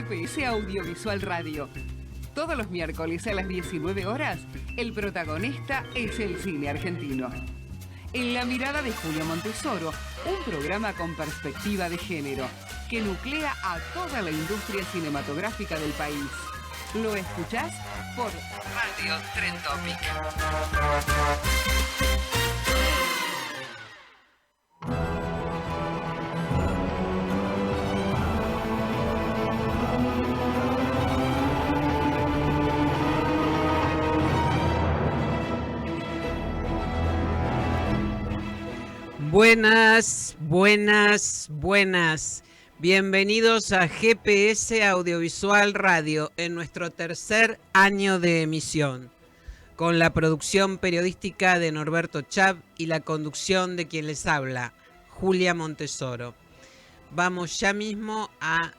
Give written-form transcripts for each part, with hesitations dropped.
GPS Audiovisual Radio. Todos los miércoles a las 19 horas, el protagonista es el cine argentino. En la mirada de Julia Montesoro, un programa con perspectiva de género que nuclea a toda la industria cinematográfica del país. Lo escuchás por Radio Tren Topic. Buenas, buenas, buenas. Bienvenidos a GPS Audiovisual Radio en nuestro tercer año de emisión, con la producción periodística de Norberto Chab y la conducción de quien les habla, Julia Montesoro. Vamos ya mismo a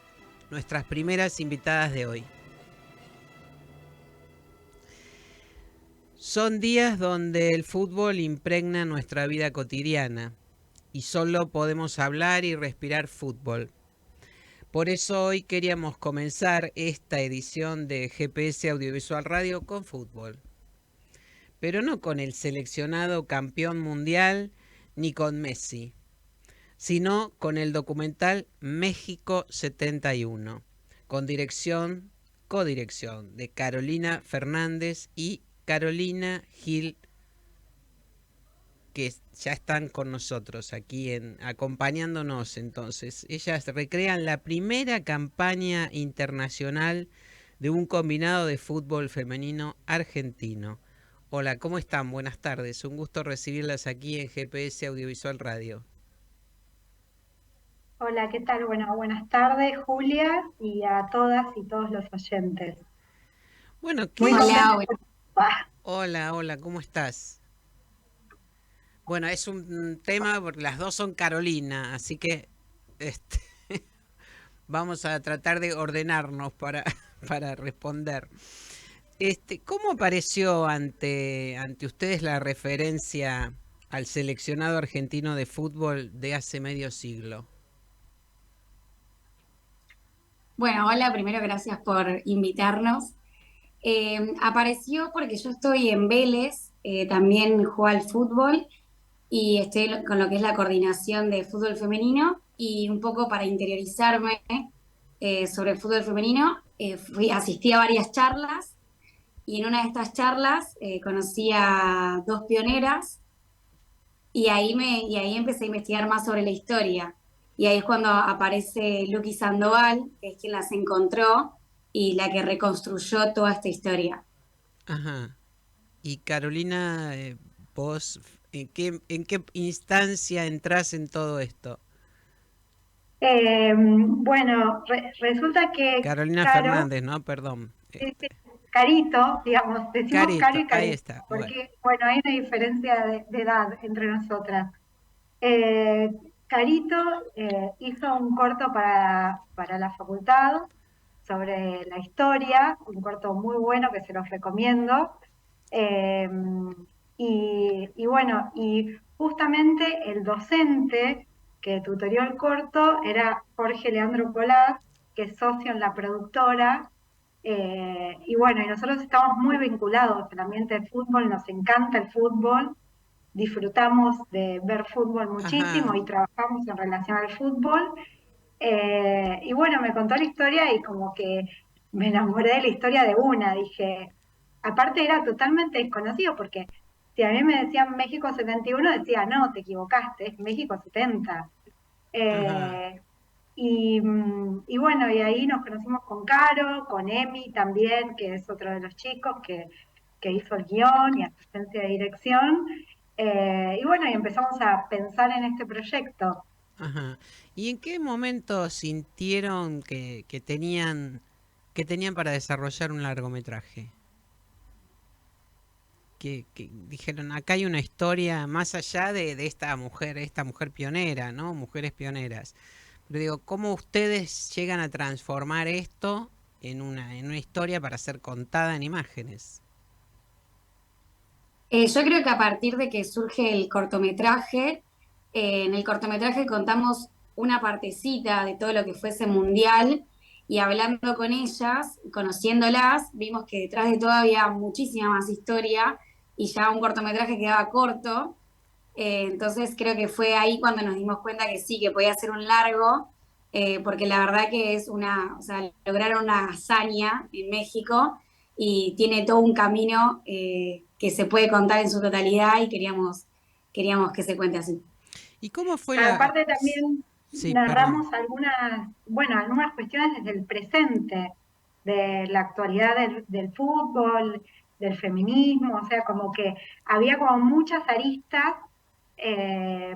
nuestras primeras invitadas de hoy. Son días donde el fútbol impregna nuestra vida cotidiana y solo podemos hablar y respirar fútbol. Por eso hoy queríamos comenzar esta edición de GPS Audiovisual Radio con fútbol. Pero no con el seleccionado campeón mundial ni con Messi, sino con el documental México 71, con codirección de Carolina Fernández y Carolina Gil, que ya están con nosotros aquí acompañándonos. Entonces, ellas recrean la primera campaña internacional de un combinado de fútbol femenino argentino. Hola, ¿cómo están? Buenas tardes. Un gusto recibirlas aquí en GPS Audiovisual Radio. Hola, ¿qué tal? Bueno, buenas tardes, Julia, y a todas y todos los oyentes. Bueno, Hola, ¿cómo estás? Bueno, es un tema porque las dos son Carolina, así que vamos a tratar de ordenarnos para responder. ¿Cómo apareció ante ustedes la referencia al seleccionado argentino de fútbol de hace medio siglo? Bueno, hola, primero gracias por invitarnos. Apareció porque yo estoy en Vélez, también juego al fútbol y estoy con lo que es la coordinación de fútbol femenino, y un poco para interiorizarme sobre el fútbol femenino, asistí a varias charlas, y en una de estas charlas conocí a dos pioneras y ahí empecé a investigar más sobre la historia. Y ahí es cuando aparece Luqui Sandoval, que es quien las encontró y la que reconstruyó toda esta historia. Ajá. Y Carolina, vos, ¿en qué instancia entrás en todo esto? Bueno, resulta que Carolina Caro, Fernández, ¿no? Perdón. Carito, digamos, decimos Carito, Caro y Carito, ahí está. porque bueno, hay una diferencia de edad entre nosotras. Carito hizo un corto para la facultad sobre la historia, un corto muy bueno que se los recomiendo. Eh, y bueno, y justamente el docente que tutorió el corto era Jorge Leandro Colás, que es socio en la productora. Y bueno, y nosotros estamos muy vinculados al ambiente de fútbol, nos encanta el fútbol, disfrutamos de ver fútbol muchísimo. Ajá. Y trabajamos en relación al fútbol. Y bueno, me contó la historia y como que me enamoré de la historia de una. Dije, aparte era totalmente desconocido, porque si a mí me decían México 71, decía, no, te equivocaste, es México 70. Y bueno, y ahí nos conocimos con Caro, con Emi también, que es otro de los chicos que hizo el guión y asistencia de dirección. Y bueno, y empezamos a pensar en este proyecto. Ajá. ¿Y en qué momento sintieron que tenían para desarrollar un largometraje? Que dijeron, acá hay una historia más allá de esta mujer pionera, ¿no? Mujeres pioneras. Pero digo, ¿cómo ustedes llegan a transformar esto en una historia para ser contada en imágenes? Yo creo que a partir de que surge el cortometraje, en el cortometraje contamos una partecita de todo lo que fue ese mundial, y hablando con ellas, conociéndolas, vimos que detrás de todo había muchísima más historia y ya un cortometraje quedaba corto. Entonces creo que fue ahí cuando nos dimos cuenta que sí, que podía ser un largo, porque la verdad que es o sea, lograron una hazaña en México y tiene todo un camino que se puede contar en su totalidad y queríamos que se cuente así. ¿Y cómo fue la...? Aparte también Sí, perdón. narramos algunas cuestiones desde el presente, de la actualidad del fútbol, del feminismo, o sea, como que había como muchas aristas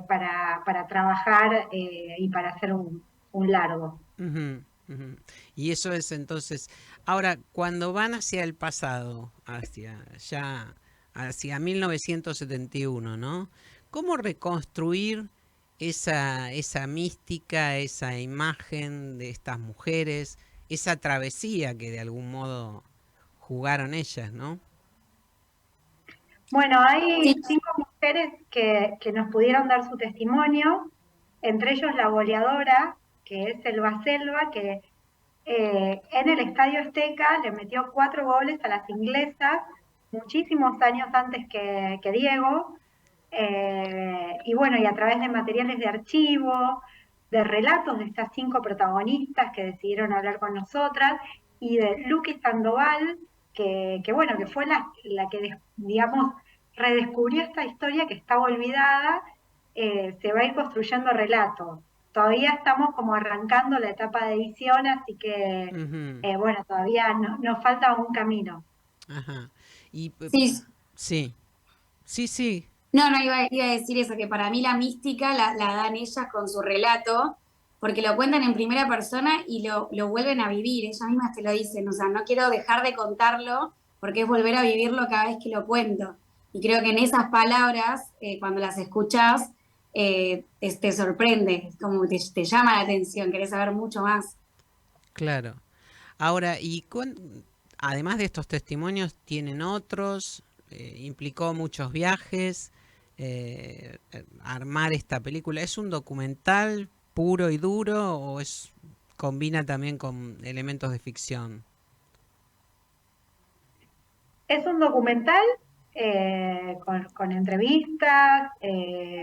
para trabajar y para hacer un largo. Ujú, ujú. Y eso es entonces, ahora, cuando van hacia el pasado, hacia 1971, ¿no? ¿Cómo reconstruir esa mística, esa imagen de estas mujeres, esa travesía que de algún modo jugaron ellas, ¿no? Bueno, Sí, hay 5 mujeres que nos pudieron dar su testimonio, entre ellos la goleadora, que es Selva Selva, que en el Estadio Azteca le metió 4 goles a las inglesas, muchísimos años antes que Diego, y bueno, y a través de materiales de archivo, de relatos de estas 5 protagonistas que decidieron hablar con nosotras, y de Luqui Sandoval, que bueno, que fue la que, digamos, redescubrió esta historia que estaba olvidada, se va a ir construyendo relatos. Todavía estamos como arrancando la etapa de edición, así que Ujú, bueno, todavía nos falta un camino. ajá. Y sí, sí, sí, sí. no, no, iba a decir eso, que para mí la mística la dan ellas con su relato, porque lo cuentan en primera persona y lo vuelven a vivir, ellas mismas te lo dicen, o sea, no quiero dejar de contarlo porque es volver a vivirlo cada vez que lo cuento. Y creo que en esas palabras, cuando las escuchás, te sorprende, como te llama la atención, querés saber mucho más. Claro. Ahora, además de estos testimonios, tienen otros, implicó muchos viajes, armar esta película. ¿Es un documental puro y duro o combina también con elementos de ficción? Es un documental con entrevistas,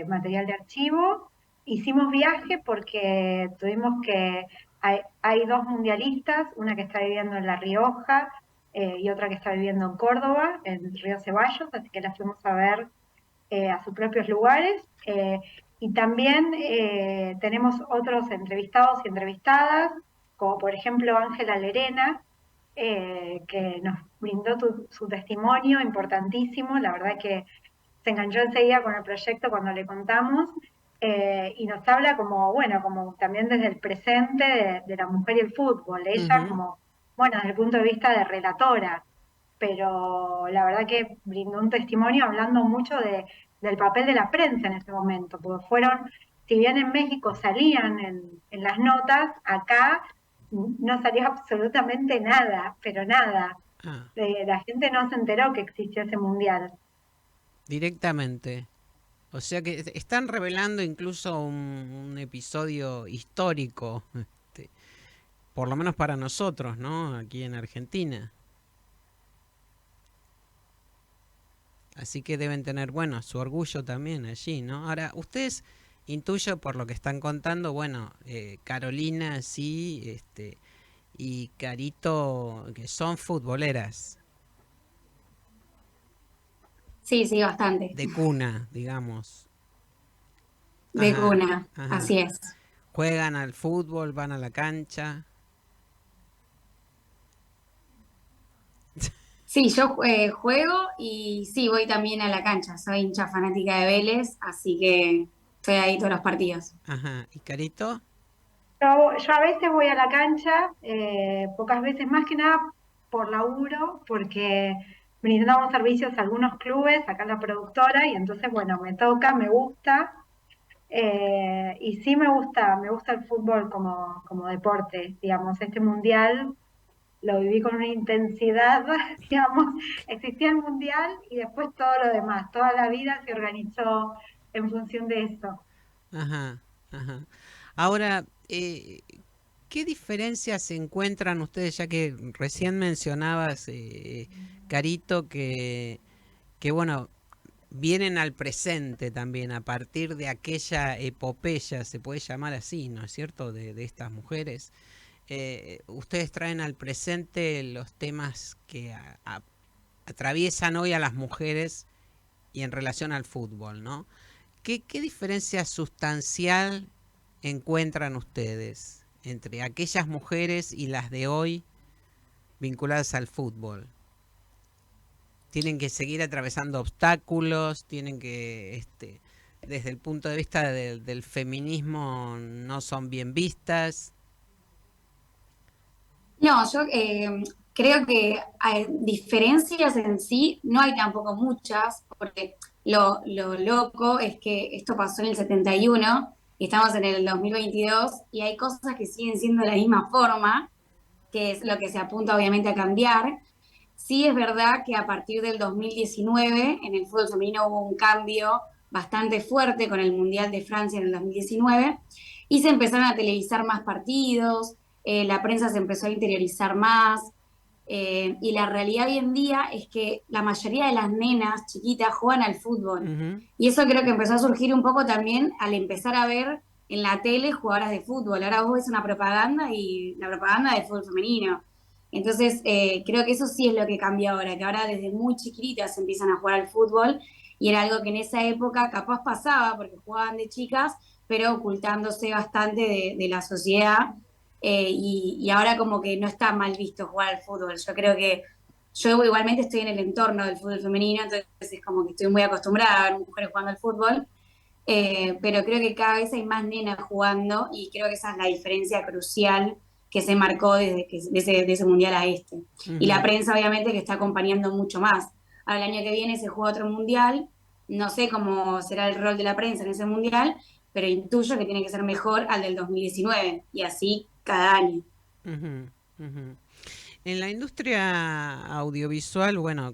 material de archivo. Hicimos viaje porque hay 2 mundialistas, una que está viviendo en La Rioja y otra que está viviendo en Córdoba, en Río Ceballos, así que las fuimos a ver a sus propios lugares. Y también tenemos otros entrevistados y entrevistadas, como por ejemplo Ángela Lerena, que nos brindó su testimonio importantísimo. La verdad que se enganchó enseguida con el proyecto cuando le contamos, y nos habla como, bueno, como también desde el presente de la mujer y el fútbol. Ella Ujú, como, bueno, desde el punto de vista de relatora, pero la verdad que brindó un testimonio hablando mucho del papel de la prensa en ese momento, porque si bien en México salían en las notas, acá no salió absolutamente nada, pero nada. ah, La gente no se enteró que existió ese mundial. directamente. O sea que están revelando incluso un episodio histórico, por lo menos para nosotros, ¿no? Aquí en Argentina. Así que deben tener, bueno, su orgullo también allí, ¿no? Ahora, ustedes intuyo por lo que están contando, bueno, Carolina sí, y Carito, que son futboleras Sí, sí, bastante, de cuna, digamos. de Ajá, cuna, ajá. así es. Juegan al fútbol, van a la cancha. Sí, yo juego y sí, voy también a la cancha. Soy hincha fanática de Vélez, así que estoy ahí todos los partidos. Ajá. ¿Y Carito? Yo a veces voy a la cancha, pocas veces, más que nada por laburo, porque brindamos servicios a algunos clubes, acá en la productora, y entonces, bueno, me toca, me gusta, y sí me gusta el fútbol como deporte, digamos, este mundial lo viví con una intensidad, digamos, existía el mundial y después todo lo demás, toda la vida se organizó en función de eso. Ajá, ajá. Ahora, ¿Qué diferencias se encuentran ustedes, ya que recién mencionabas, Carito, que bueno, vienen al presente también a partir de aquella epopeya, se puede llamar así, ¿no es cierto?, de estas mujeres. Ustedes traen al presente los temas que atraviesan hoy a las mujeres y en relación al fútbol, ¿no? ¿Qué diferencia sustancial encuentran ustedes entre aquellas mujeres y las de hoy vinculadas al fútbol? Tienen que seguir atravesando obstáculos, tienen que, desde el punto de vista del feminismo, no son bien vistas. No, yo creo que hay diferencias en sí no hay tampoco muchas, porque lo loco es que esto pasó en el 71 y estamos en el 2022 y hay cosas que siguen siendo de la misma forma, que es lo que se apunta obviamente a cambiar. Sí es verdad que a partir del 2019 en el fútbol femenino hubo un cambio bastante fuerte con el Mundial de Francia en el 2019 y se empezaron a televisar más partidos, la prensa se empezó a interiorizar más y la realidad hoy en día es que la mayoría de las nenas chiquitas juegan al fútbol. Y eso creo que empezó a surgir un poco también al empezar a ver en la tele jugadoras de fútbol. Ahora vos ves una propaganda y la propaganda de fútbol femenino. Entonces, creo que eso sí es lo que cambia ahora, que ahora desde muy chiquititas empiezan a jugar al fútbol y era algo que en esa época capaz pasaba porque jugaban de chicas, pero ocultándose bastante de la sociedad y ahora como que no está mal visto jugar al fútbol. Yo creo que yo igualmente estoy en el entorno del fútbol femenino, entonces es como que estoy muy acostumbrada a ver mujeres jugando al fútbol, pero creo que cada vez hay más nenas jugando y creo que esa es la diferencia crucial que se marcó desde que, de ese mundial a este. Y la prensa obviamente que está acompañando mucho más. Ahora el año que viene se juega otro mundial, no sé cómo será el rol de la prensa en ese mundial, pero intuyo que tiene que ser mejor al del 2019 y así cada año. En la industria audiovisual, bueno,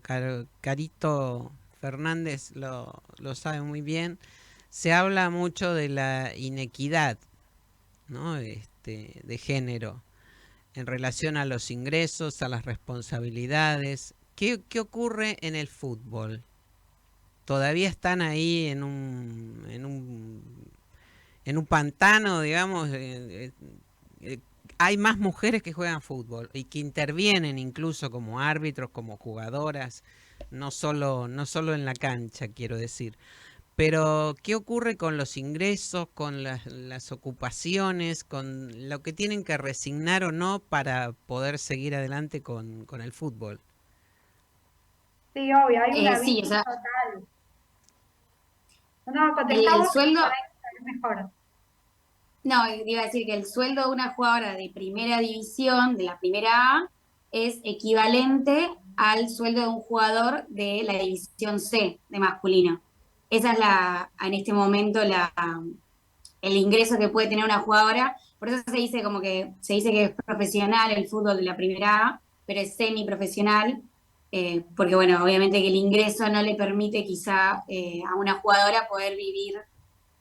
Carito Fernández lo sabe muy bien, se habla mucho de la inequidad, ¿no? De género en relación a los ingresos, a las responsabilidades. ¿Qué ocurre en el fútbol? ¿Todavía están ahí en un pantano, digamos? Hay más mujeres que juegan fútbol y que intervienen incluso como árbitros, como jugadoras, no solo en la cancha, quiero decir. Pero, ¿qué ocurre con los ingresos, con las ocupaciones, con lo que tienen que resignar o no para poder seguir adelante con el fútbol? Sí, obvio, hay un Sí, abismo o sea, total. No, el contestamos sueldo, para que mejor. no, iba a decir que el sueldo de una jugadora de primera división, de la primera A, es equivalente al sueldo de un jugador de la división C de masculino. Esa es en este momento el ingreso que puede tener una jugadora. Por eso se dice que es profesional el fútbol de la primera A, pero es semiprofesional, porque bueno, obviamente que el ingreso no le permite quizá a una jugadora poder vivir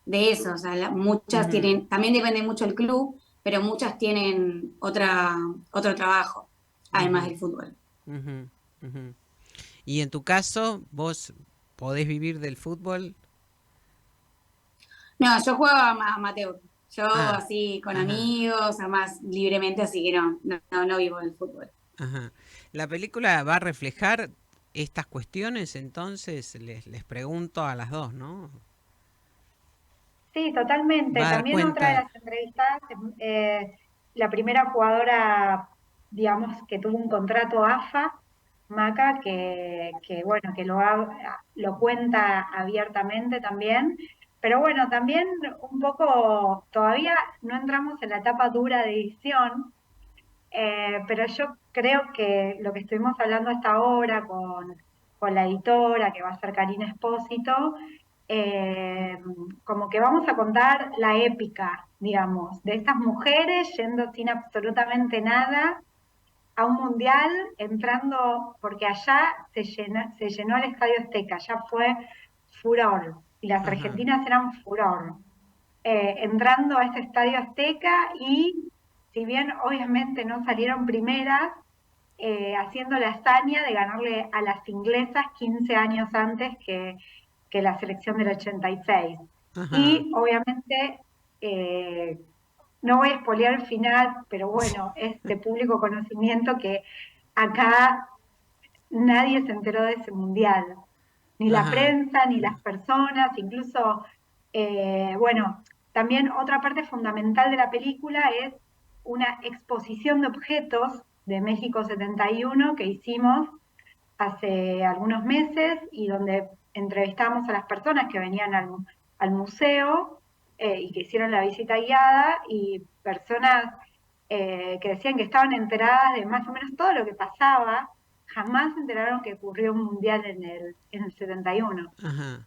de eso. O sea, muchas tienen, también depende mucho del club, pero muchas tienen otro trabajo, además del fútbol. Y en tu caso, ¿vos podés vivir del fútbol? No, yo juego amateur. Yo Ah, así con ajá, amigos, más libremente, así que no vivo del fútbol. ajá. ¿La película va a reflejar estas cuestiones? Entonces, les pregunto a las dos, ¿no? Sí, totalmente. ¿Va a dar También otra de cuenta? las entrevistas, la primera jugadora, digamos, que tuvo un contrato AFA, Maca, que bueno, que lo cuenta abiertamente también. Pero bueno, también un poco, todavía no entramos en la etapa dura de edición, pero yo creo que lo que estuvimos hablando hasta ahora con la editora, que va a ser Karina Espósito, eh, como que vamos a contar la épica, digamos, de estas mujeres yendo sin absolutamente nada a un mundial, entrando, porque allá se llenó el Estadio Azteca, ya fue furor, y las Ajá. argentinas eran furor, entrando a este Estadio Azteca y si bien obviamente no salieron primeras, haciendo la hazaña de ganarle a las inglesas 15 años antes que la selección del 86. Ajá. Y obviamente, no voy a spoilear el final, pero bueno, es de público conocimiento que acá nadie se enteró de ese mundial, ni la Ajá. prensa, ni las personas, incluso, bueno, también otra parte fundamental de la película es una exposición de objetos de México 71 que hicimos hace algunos meses y donde entrevistamos a las personas que venían al museo y que hicieron la visita guiada y personas que decían que estaban enteradas de más o menos todo lo que pasaba, jamás se enteraron que ocurrió un mundial en el 71. Ajá.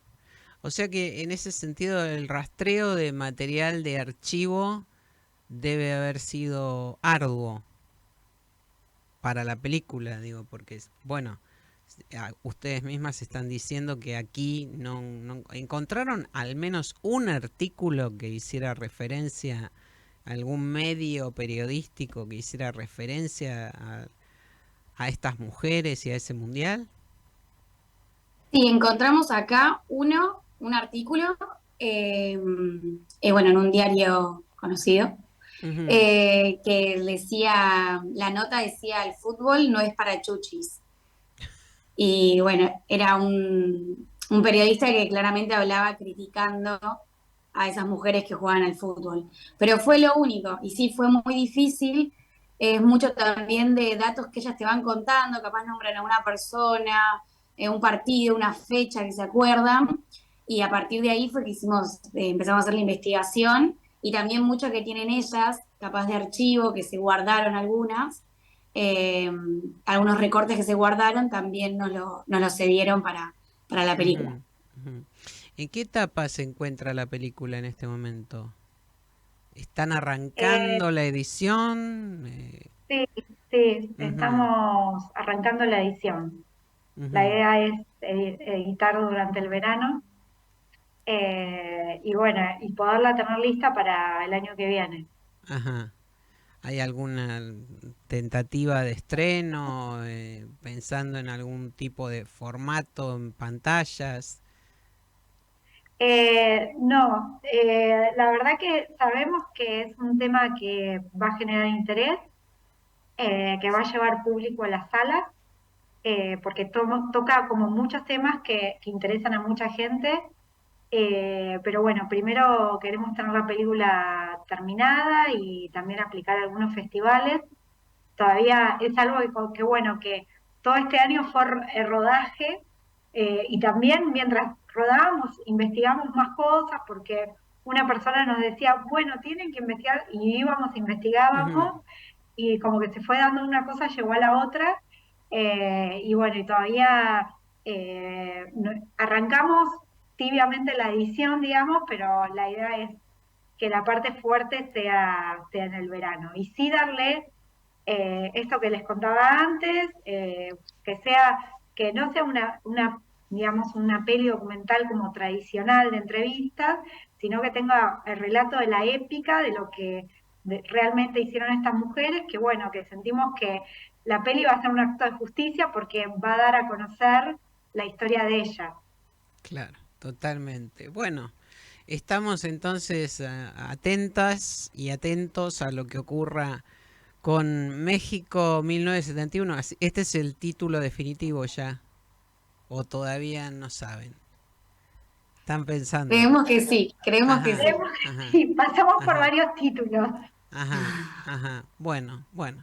O sea que en ese sentido el rastreo de material de archivo debe haber sido arduo para la película, digo, porque, bueno, ustedes mismas están diciendo que aquí no encontraron al menos un artículo que hiciera referencia a algún medio periodístico que hiciera referencia a estas mujeres y a ese mundial. Sí, encontramos acá un artículo, bueno, en un diario conocido, Ujú. que decía, la nota decía, el fútbol no es para chuchis. Y bueno, era un periodista que claramente hablaba criticando a esas mujeres que juegan al fútbol. Pero fue lo único, y sí, fue muy difícil. Es mucho también de datos que ellas te van contando, capaz nombran a una persona, un partido, una fecha que se acuerdan, y a partir de ahí fue que empezamos a hacer la investigación, y también mucho que tienen ellas, capaz de archivo, que se guardaron algunas, eh, algunos recortes que se guardaron también nos lo cedieron para la película. Ujú, ujú. ¿En qué etapa se encuentra la película en este momento? ¿Están Eh, arrancando la edición? sí, sí, Ujú, estamos arrancando la edición. La ujú. idea es editar durante el verano y bueno, y poderla tener lista para el año que viene. Ajá. ¿Hay alguna tentativa de estreno? ¿Pensando en algún tipo de formato en pantallas? No, la verdad que sabemos que es un tema que va a generar interés, que va a llevar público a las salas, porque toca como muchos temas que interesan a mucha gente. Pero bueno, primero queremos tener la película terminada y también aplicar a algunos festivales. Todavía es algo bueno, que todo este año fue rodaje y también mientras rodábamos investigamos más cosas porque una persona nos decía, bueno, tienen que investigar y íbamos, Ujú, investigábamos y como que se fue dando una cosa, llegó a la otra y bueno, y todavía arrancamos tibiamente la edición, digamos, pero la idea es que la parte fuerte sea en el verano. Y sí darle esto que les contaba antes, que no sea digamos, una peli documental como tradicional de entrevistas, sino que tenga el relato de la épica de lo que realmente hicieron estas mujeres, que bueno, que sentimos que la peli va a ser un acto de justicia porque va a dar a conocer la historia de ellas. claro, totalmente. Bueno, estamos entonces atentas y atentos a lo que ocurra con México 1971. Este es el título definitivo ya. ¿O todavía no saben? Están pensando. Creemos que Ajá, sí. Creemos que ajá, sí, pasamos por ajá, varios títulos. ajá, ajá. Bueno, bueno.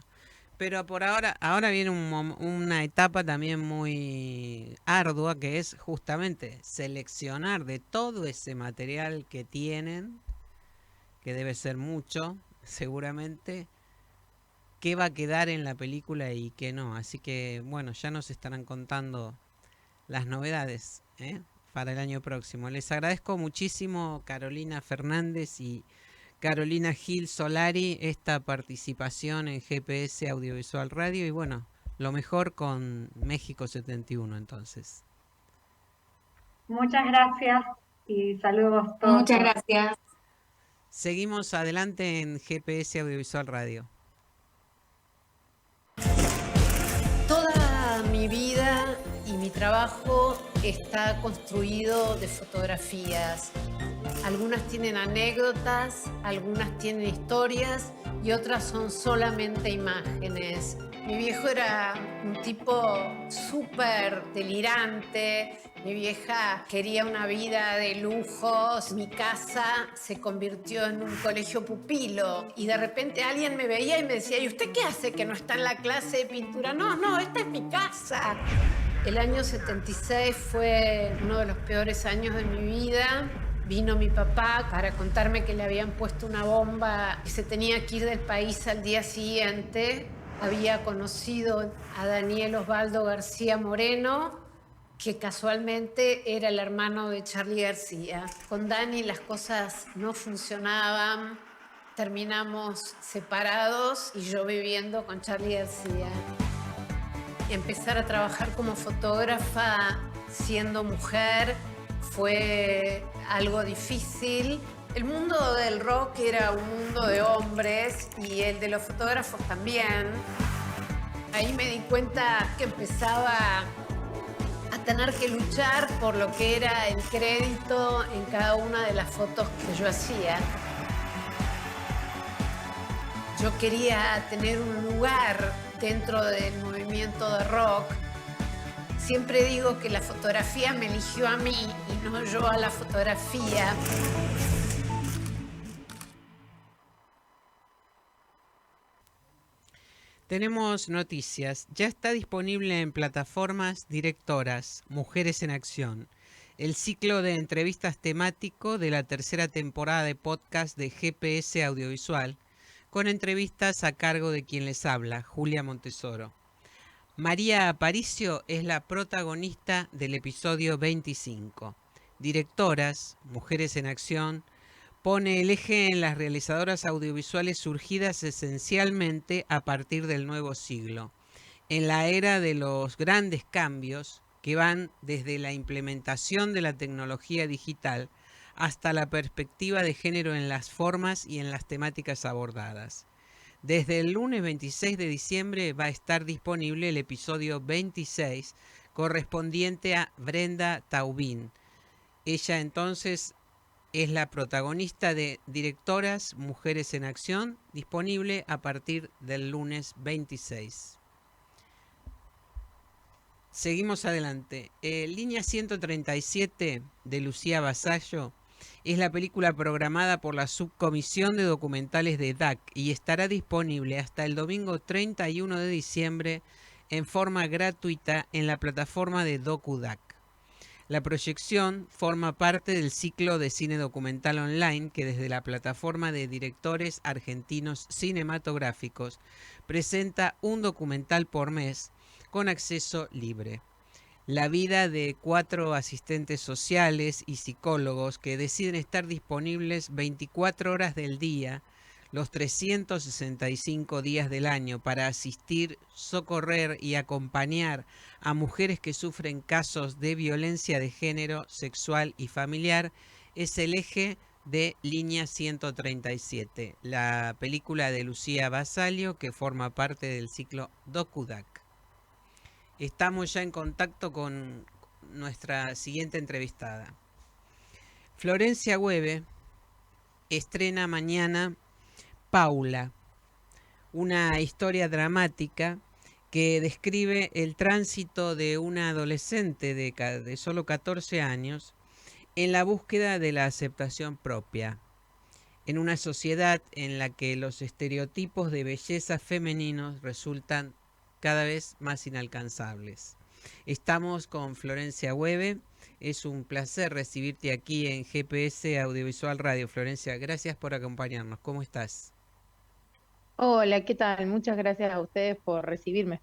Pero por ahora viene una etapa también muy ardua que es justamente seleccionar de todo ese material que tienen, que debe ser mucho, seguramente, qué va a quedar en la película y qué no. Así que, bueno, ya nos estarán contando las novedades, ¿eh? Para el año próximo. Les agradezco muchísimo, Carolina Fernández y Carolina Gil Solari, esta participación en GPS Audiovisual Radio y bueno, lo mejor con México 71 entonces. Muchas gracias y saludos Muchas todos. gracias. Seguimos adelante en GPS Audiovisual Radio. mi vida y mi trabajo está construido de fotografías. Algunas tienen anécdotas, algunas tienen historias y otras son solamente imágenes. Mi viejo era un tipo súper delirante. Mi vieja quería una vida de lujos. Mi casa se convirtió en un colegio pupilo. Y de repente alguien me veía y me decía, ¿y usted qué hace que no está en la clase de pintura? No, esta es mi casa. El año 76 fue uno de los peores años de mi vida. Vino mi papá para contarme que le habían puesto una bomba y se tenía que ir del país al día siguiente. Había conocido a Daniel Osvaldo García Moreno, que casualmente era el hermano de Charly García. Con Dani las cosas no funcionaban, terminamos separados y yo viviendo con Charly García. Empezar a trabajar como fotógrafa siendo mujer fue algo difícil. El mundo del rock era un mundo de hombres y el de los fotógrafos también. Ahí me di cuenta que empezaba a tener que luchar por lo que era el crédito en cada una de las fotos que yo hacía. Yo quería tener un lugar dentro del movimiento de rock. Siempre digo que la fotografía me eligió a mí y no yo a la fotografía. Tenemos noticias. Ya está disponible en plataformas Directoras, Mujeres en Acción, el ciclo de entrevistas temático de la tercera temporada de podcast de GPS Audiovisual, con entrevistas a cargo de quien les habla, Julia Montesoro. María Aparicio es la protagonista del episodio 25. Directoras, Mujeres en Acción, pone el eje en las realizadoras audiovisuales surgidas esencialmente a partir del nuevo siglo, en la era de los grandes cambios que van desde la implementación de la tecnología digital hasta la perspectiva de género en las formas y en las temáticas abordadas. Desde el lunes 26 de diciembre va a estar disponible el episodio 26 correspondiente a Brenda Taubín. Ella entonces es la protagonista de Directoras, Mujeres en Acción, disponible a partir del lunes 26. Seguimos adelante. Línea 137 de Lucía Basallo es la película programada por la Subcomisión de Documentales de DAC y estará disponible hasta el domingo 31 de diciembre en forma gratuita en la plataforma de DocuDac. La proyección forma parte del ciclo de cine documental online que desde la plataforma de directores argentinos cinematográficos presenta un documental por mes con acceso libre. La vida de 4 asistentes sociales y psicólogos que deciden estar disponibles 24 horas del día, los 365 días del año para asistir, socorrer y acompañar a mujeres que sufren casos de violencia de género, sexual y familiar, es el eje de Línea 137, la película de Lucía Basallo que forma parte del ciclo DocuDac. Estamos ya en contacto con nuestra siguiente entrevistada. Florencia Hueve estrena mañana Paula, una historia dramática que describe el tránsito de una adolescente de solo 14 años en la búsqueda de la aceptación propia, en una sociedad en la que los estereotipos de belleza femeninos resultan cada vez más inalcanzables. Estamos con Florencia Hueve. Es un placer recibirte aquí en GPS Audiovisual Radio. Florencia, gracias por acompañarnos. ¿Cómo estás? Hola, ¿qué tal? Muchas gracias a ustedes por recibirme.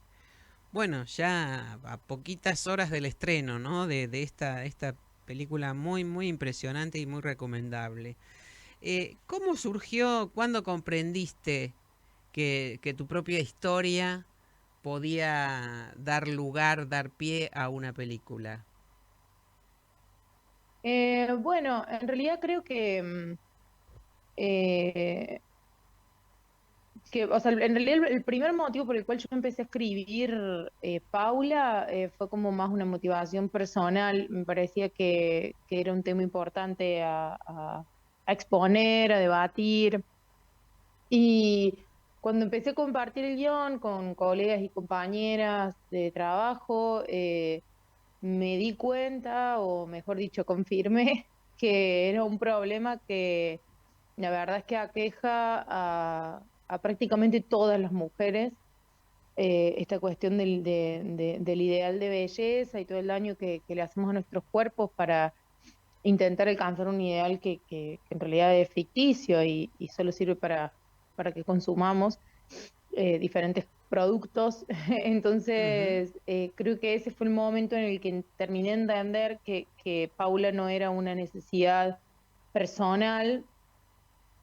Bueno, ya a poquitas horas del estreno, ¿no? de esta película muy, muy impresionante y muy recomendable. ¿Cómo surgió, cuándo comprendiste que tu propia historia podía dar lugar, dar pie a una película? Bueno, en realidad creo que eh, o sea, en realidad el primer motivo por el cual yo empecé a escribir Paula fue como más una motivación personal. Me parecía que era un tema importante a exponer, a debatir. Y cuando empecé a compartir el guión con colegas y compañeras de trabajo, me di cuenta, o mejor dicho, confirmé que era un problema que la verdad es que aqueja a prácticamente todas las mujeres, esta cuestión del ideal de belleza y todo el daño que le hacemos a nuestros cuerpos para intentar alcanzar un ideal que en realidad es ficticio y solo sirve para que consumamos diferentes productos. Ujú. Entonces, creo que ese fue el momento en el que terminé de entender que Paula no era una necesidad personal,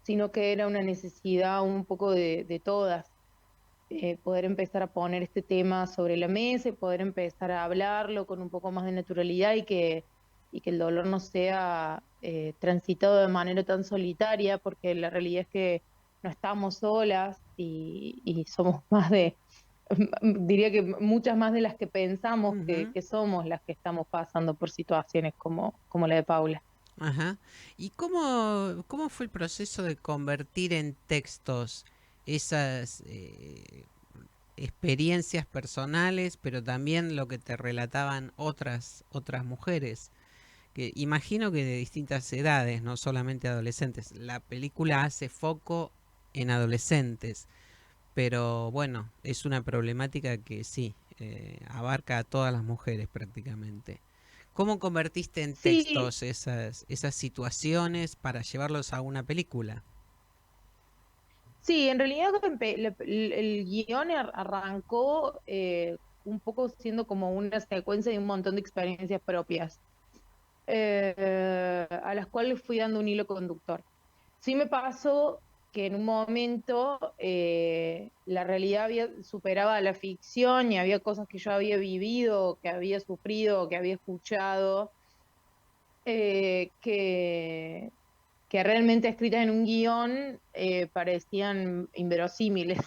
sino que era una necesidad un poco de todas. Poder empezar a poner este tema sobre la mesa y poder empezar a hablarlo con un poco más de naturalidad y que el dolor no sea transitado de manera tan solitaria, porque la realidad es que no estamos solas y somos más diría que muchas más de las que pensamos Ujú. que somos las que estamos pasando por situaciones como la de Paula. Ajá. ¿Y cómo fue el proceso de convertir en textos esas experiencias personales, pero también lo que te relataban otras mujeres? Que imagino que de distintas edades, no solamente adolescentes. La película hace foco en adolescentes, pero bueno, es una problemática que sí, abarca a todas las mujeres prácticamente. ¿Cómo convertiste en Sí, textos esas situaciones para llevarlos a una película? sí, en realidad el guión arrancó un poco siendo como una secuencia de un montón de experiencias propias, a las cuales fui dando un hilo conductor. Sí me pasó que en un momento la realidad superaba a la ficción y había cosas que yo había vivido, que había sufrido, que había escuchado, eh, que, que realmente escritas en un guión parecían inverosímiles.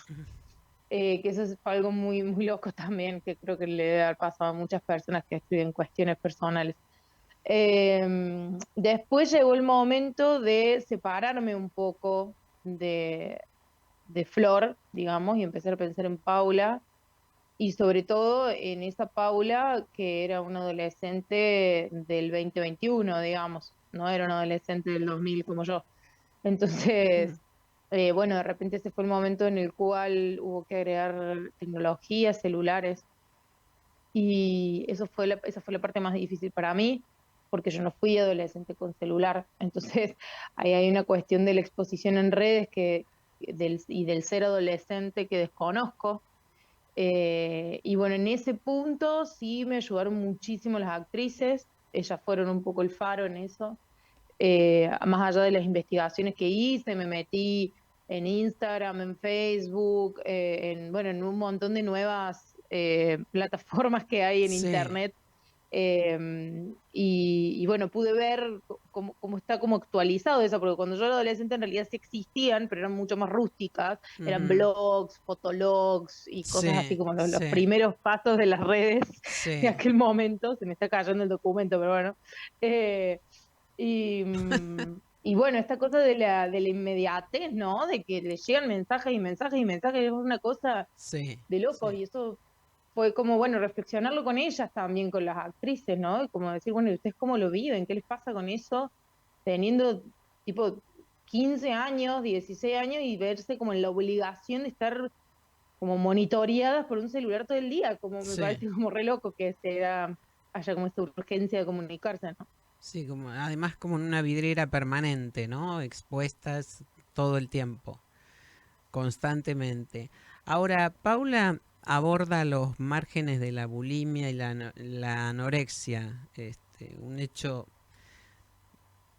Que eso es algo muy, muy loco también, que creo que le debe haber pasado a muchas personas que escriben cuestiones personales. Después llegó el momento de separarme un poco de Flor, digamos, y empezar a pensar en Paula, y sobre todo en esa Paula que era una adolescente del 2021, digamos, no era una adolescente del 2000 como yo. Mm. Entonces, bueno, de repente ese fue el momento en el cual hubo que agregar tecnologías, celulares, y esa fue la parte más difícil para mí, porque yo no fui adolescente con celular. Entonces, ahí hay una cuestión de la exposición en redes y del ser adolescente que desconozco. Y bueno, en ese punto sí me ayudaron muchísimo las actrices, ellas fueron un poco el faro en eso. Más allá de las investigaciones que hice, me metí en Instagram, en Facebook, bueno, en un montón de nuevas plataformas que hay en Sí. Internet. Y bueno, pude ver cómo está como actualizado eso, porque cuando yo era adolescente en realidad sí existían, pero eran mucho más rústicas, eran Ujú. blogs, fotologs y cosas así Sí, como los sí, primeros pasos de las redes de sí. aquel momento. Se me está cayendo el documento, pero bueno. Eh, y bueno, esta cosa de la inmediatez, ¿no? De que le llegan mensajes y mensajes y mensajes, es una cosa Sí, de locos, sí. y eso fue como, bueno, reflexionarlo con ellas también, con las actrices, ¿no? Y como decir, bueno, ¿y ustedes cómo lo viven? ¿Qué les pasa con eso? Teniendo tipo 15 años, 16 años y verse como en la obligación de estar como monitoreadas por un celular todo el día, como me Sí, parece como re loco que haya como esta urgencia de comunicarse, ¿no? sí, como, además como en una vidriera permanente, ¿no? Expuestas todo el tiempo, constantemente. Ahora, Paula aborda los márgenes de la bulimia y la anorexia, un hecho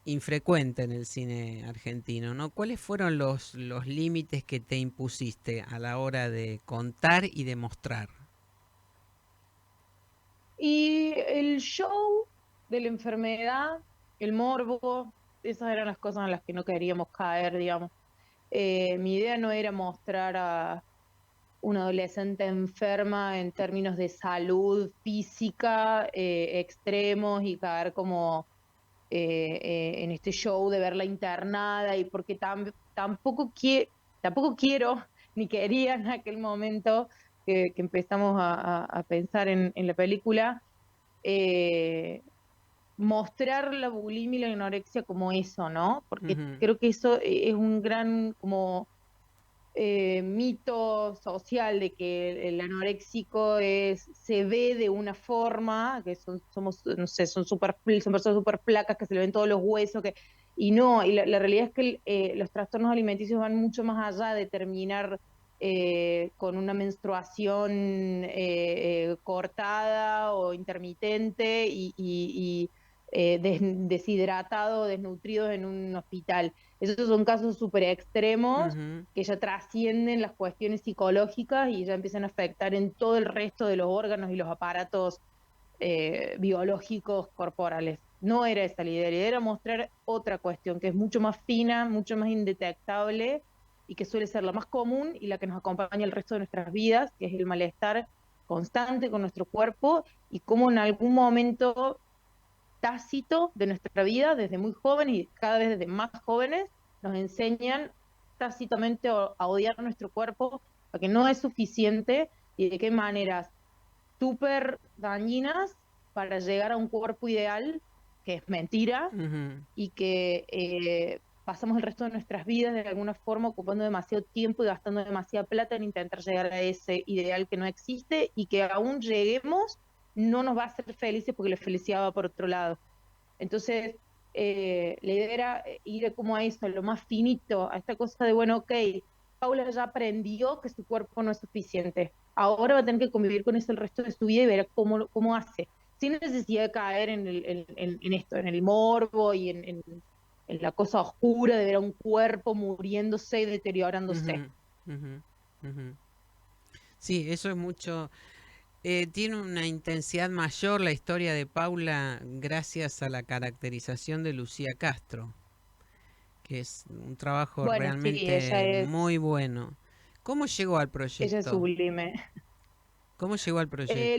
infrecuente en el cine argentino, ¿no? ¿Cuáles fueron los límites que te impusiste a la hora de contar y de mostrar? Y el show de la enfermedad, el morbo, esas eran las cosas en las que no queríamos caer, digamos. Mi idea no era mostrar a una adolescente enferma en términos de salud física extremos y caer como en este show de verla internada y porque tampoco quiero ni quería en aquel momento que empezamos a pensar en la película, eh, mostrar la bulimia y la anorexia como eso, ¿no? Porque creo que eso es un gran como mito social de que el anoréxico se ve de una forma, que somos, no sé, son personas súper flacas, que se le ven todos los huesos, y no, y la realidad es que los trastornos alimenticios van mucho más allá de terminar con una menstruación cortada o intermitente deshidratado, desnutridos en un hospital. Esos son casos súper extremos que ya trascienden las cuestiones psicológicas y ya empiezan a afectar en todo el resto de los órganos y los aparatos biológicos corporales. No era esa la idea era mostrar otra cuestión que es mucho más fina, mucho más indetectable y que suele ser la más común y la que nos acompaña el resto de nuestras vidas, que es el malestar constante con nuestro cuerpo y cómo en algún momento tácito de nuestra vida, desde muy jóvenes y cada vez desde más jóvenes, nos enseñan tácitamente a odiar nuestro cuerpo, a que no es suficiente y de qué maneras súper dañinas para llegar a un cuerpo ideal, que es mentira, y que pasamos el resto de nuestras vidas de alguna forma ocupando demasiado tiempo y gastando demasiada plata en intentar llegar a ese ideal que no existe y que aún lleguemos no nos va a hacer felices porque la felicidad va por otro lado. Entonces, la idea era ir como a eso, a lo más finito, a esta cosa de, bueno, ok, Paula ya aprendió que su cuerpo no es suficiente. Ahora va a tener que convivir con eso el resto de su vida y ver cómo hace, sin necesidad de caer en esto, en el morbo y en la cosa oscura de ver a un cuerpo muriéndose y deteriorándose. Sí, eso es mucho. Tiene una intensidad mayor la historia de Paula gracias a la caracterización de Lucía Castro, que es un trabajo Bueno, sí, realmente muy bueno. ¿Cómo llegó al ella es proyecto? sublime. ¿Cómo llegó al proyecto?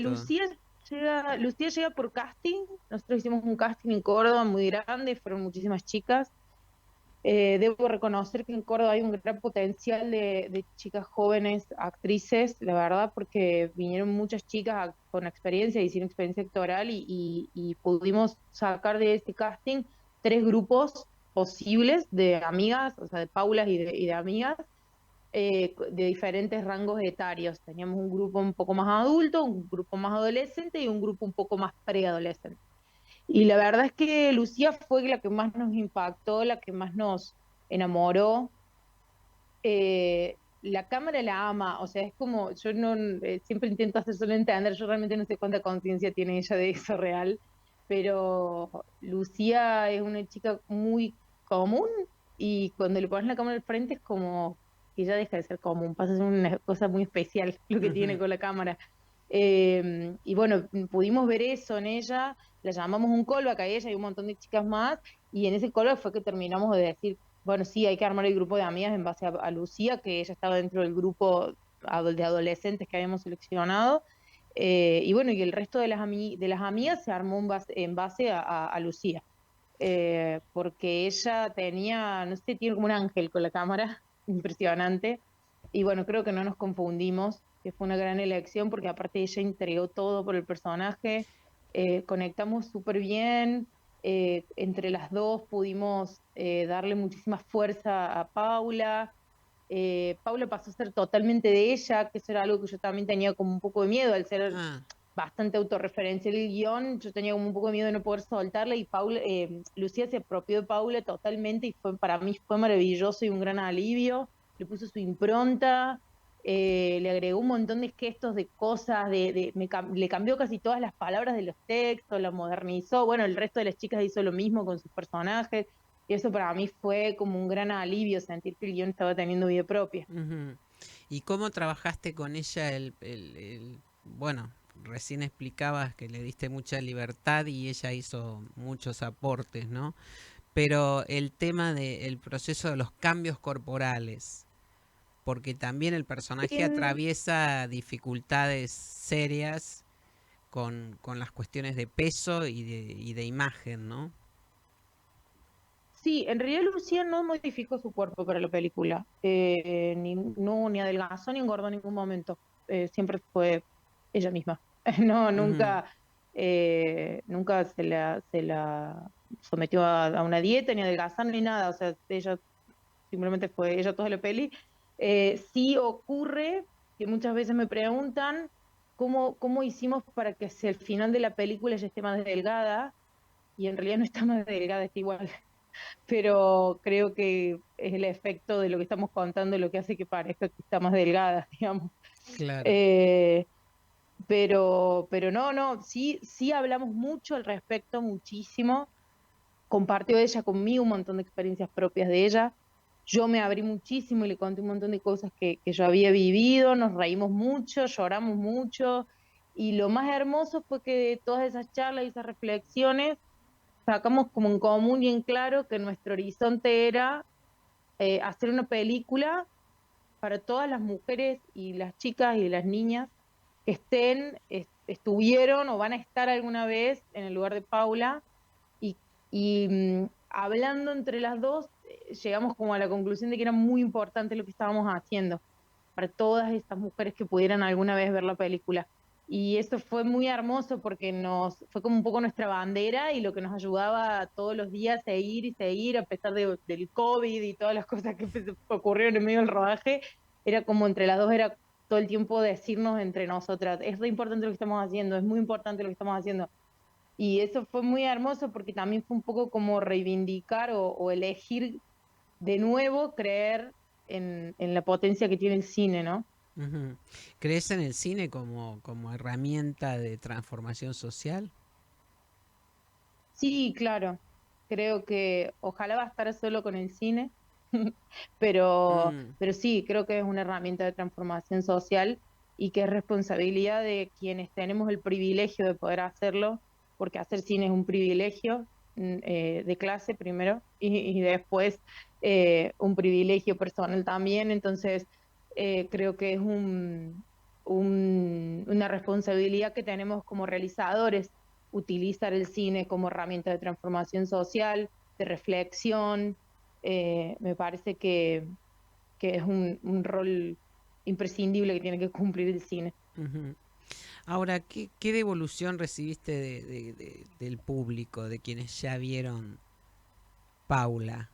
Lucía llega por casting. Nosotros hicimos un casting en Córdoba muy grande, fueron muchísimas chicas. Debo reconocer que en Córdoba hay un gran potencial de chicas jóvenes, actrices, la verdad, porque vinieron muchas chicas con experiencia y sin experiencia actoral y pudimos sacar de ese casting 3 grupos posibles de amigas, o sea, de Paulas y de amigas, de diferentes rangos etarios. Teníamos un grupo un poco más adulto, un grupo más adolescente y un grupo un poco más preadolescente. Y la verdad es que Lucía fue la que más nos impactó, la que más nos enamoró. La cámara la ama, o sea, es como, yo no, siempre intento hacer solo entender, yo realmente no sé cuánta conciencia tiene ella de eso real, pero Lucía es una chica muy común y cuando le pones la cámara al frente es como que ya deja de ser común, pasa a ser una cosa muy especial lo que tiene con la cámara. Y bueno, pudimos ver eso en ella, la llamamos un callback a ella y un montón de chicas más, y en ese callback fue que terminamos de decir, bueno, sí, hay que armar el grupo de amigas en base a Lucía, que ella estaba dentro del grupo de adolescentes que habíamos seleccionado, y bueno, y el resto de de las amigas se armó en base a Lucía, porque ella tenía, no sé, tiene como un ángel con la cámara, impresionante, y bueno, creo que no nos confundimos, que fue una gran elección, porque aparte ella entregó todo por el personaje, conectamos súper bien, entre las dos pudimos darle muchísima fuerza a Paula. Paula pasó a ser totalmente de ella, que eso era algo que yo también tenía como un poco de miedo, al ser bastante autorreferencial el guión, yo tenía como un poco de miedo de no poder soltarla y Lucía se apropió de Paula totalmente y para mí fue maravilloso y un gran alivio, le puso su impronta, le agregó un montón de gestos, de cosas, le cambió casi todas las palabras de los textos, la modernizó, bueno, el resto de las chicas hizo lo mismo con sus personajes, y eso para mí fue como un gran alivio, sentir que el guión estaba teniendo vida propia. ¿Y cómo trabajaste con ella bueno, recién explicabas que le diste mucha libertad y ella hizo muchos aportes, ¿no? pero el tema del proceso de los cambios corporales, porque también el personaje En- atraviesa dificultades serias con las cuestiones de peso y de imagen, ¿no? sí, en realidad Lucía no modificó su cuerpo para la película. Ni adelgazó ni engordó en ningún momento. Siempre fue ella misma. No, Ujú, nunca se la sometió a una dieta, ni a adelgazar, ni nada. O sea, ella simplemente fue ella toda la peli. Sí ocurre que muchas veces me preguntan cómo hicimos para que hacia el final de la película ella esté más delgada, y en realidad no está más delgada, está igual. Pero creo que es el efecto de lo que estamos contando lo que hace que parezca que está más delgada, digamos. claro. Eh, pero no, sí hablamos mucho al respecto, muchísimo. Compartió ella conmigo un montón de experiencias propias de ella. Yo me abrí muchísimo y le conté un montón de cosas que yo había vivido, nos reímos mucho, lloramos mucho, y lo más hermoso fue que de todas esas charlas y esas reflexiones sacamos como en común y en claro que nuestro horizonte era hacer una película para todas las mujeres y las chicas y las niñas que estuvieron o van a estar alguna vez en el lugar de Paula, y, hablando entre las dos, llegamos como a la conclusión de que era muy importante lo que estábamos haciendo para todas estas mujeres que pudieran alguna vez ver la película. Y eso fue muy hermoso porque fue como un poco nuestra bandera y lo que nos ayudaba todos los días a seguir y seguir, a pesar del COVID y todas las cosas que ocurrieron en medio del rodaje. Era como entre las dos, era todo el tiempo decirnos entre nosotras, es re importante lo que estamos haciendo, es muy importante lo que estamos haciendo. Y eso fue muy hermoso porque también fue un poco como reivindicar o elegir de nuevo creer en la potencia que tiene el cine, ¿no? Ujú. ¿Crees en el cine como herramienta de transformación social? Sí, claro. Creo que ojalá bastara solo con el cine, pero, Mm, pero sí, creo que es una herramienta de transformación social y que es responsabilidad de quienes tenemos el privilegio de poder hacerlo, porque hacer cine es un privilegio, de clase primero y después un privilegio personal también. Entonces, creo que es una responsabilidad que tenemos como realizadores, utilizar el cine como herramienta de transformación social, de reflexión. Me parece que es un rol imprescindible que tiene que cumplir el cine. ujú. Ahora, ¿qué devolución recibiste del público, de quienes ya vieron Paula?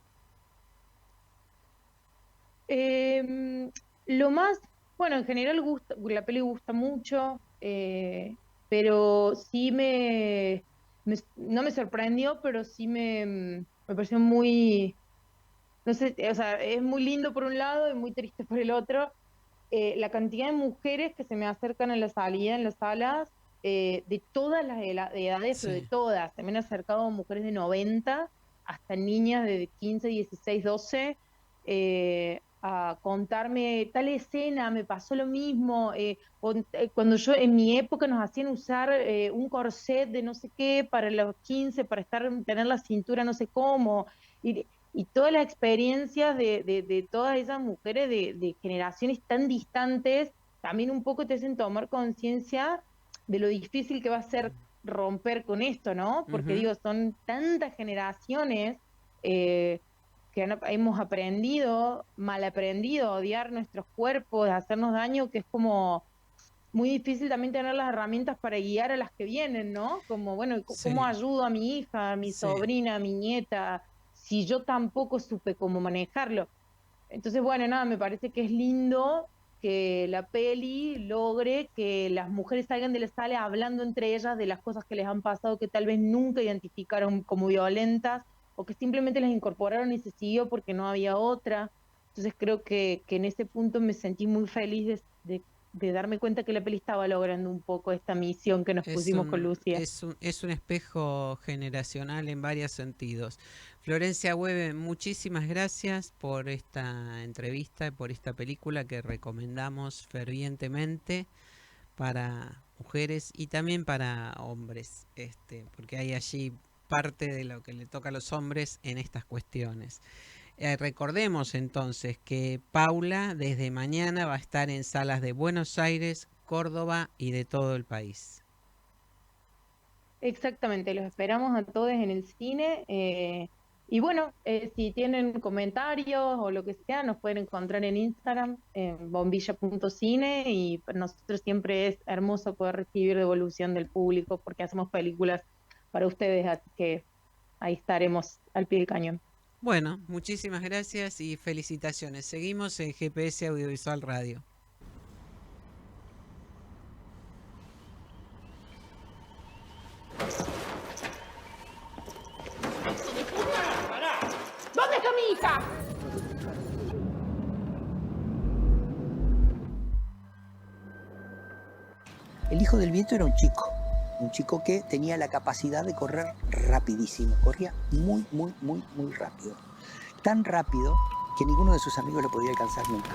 Eh, lo más, bueno, en general la peli gusta mucho, pero sí no me sorprendió, pero sí me pareció muy, no sé, o sea, es muy lindo por un lado y muy triste por el otro. La cantidad de mujeres que se me acercan en la salida, en las salas, de todas las edades, pero de Sí. todas. Se me han acercado mujeres de 90 hasta niñas de 15, 16, 12, a contarme tal escena, me pasó lo mismo. Cuando yo en mi época nos hacían usar un corset de no sé qué para los 15, para tener la cintura no sé cómo. Y todas las experiencias de todas esas mujeres de generaciones tan distantes, también un poco te hacen tomar conciencia de lo difícil que va a ser romper con esto, ¿no? Porque Ujú. digo, son tantas generaciones eh, que hemos aprendido, mal aprendido a odiar nuestros cuerpos, a hacernos daño, que es como muy difícil también tener las herramientas para guiar a las que vienen, ¿no? Como, bueno, ¿cómo Sí, ayudo a mi hija, a mi sí. sobrina, a mi nieta, si yo tampoco supe cómo manejarlo? Entonces, bueno, nada, me parece que es lindo que la peli logre que las mujeres salgan de la sala hablando entre ellas de las cosas que les han pasado que tal vez nunca identificaron como violentas, o que simplemente las incorporaron y se siguió porque no había otra. Entonces creo que en ese punto me sentí muy feliz de darme cuenta que la peli estaba logrando un poco esta misión que nos pusimos con Lucía. Es un espejo generacional en varios sentidos. Florencia Webe, muchísimas gracias por esta entrevista y por esta película que recomendamos fervientemente para mujeres y también para hombres, porque hay allí parte de lo que le toca a los hombres en estas cuestiones. Recordemos entonces que Paula desde mañana va a estar en salas de Buenos Aires, Córdoba y de todo el país. Exactamente, los esperamos a todos en el cine. Y bueno, si tienen comentarios o lo que sea, nos pueden encontrar en Instagram, en bombilla.cine, y para nosotros siempre es hermoso poder recibir devolución del público porque hacemos películas para ustedes, así que ahí estaremos al pie del cañón. Bueno, muchísimas gracias y felicitaciones. Seguimos en GPS Audiovisual Radio. ¿Dónde está mi hija? El hijo del viento era un chico que tenía la capacidad de correr rapidísimo, corría muy rápido. Tan rápido que ninguno de sus amigos lo podía alcanzar nunca.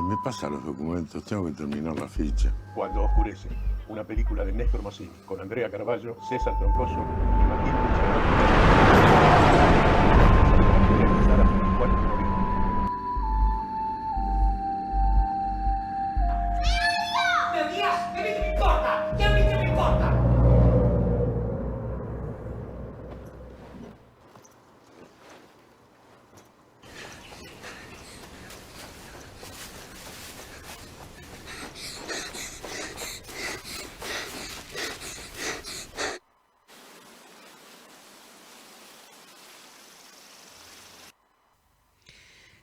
Me pasa los documentos, tengo que terminar la ficha. Cuando oscurece, una película de Néstor Massini con Andrea Carballo, César Troncoso y Martín Realizar hasta el 4 de noviembre. ¡Pero Díaz! ¿Qué me importa? ¿Qué a mí qué me importa?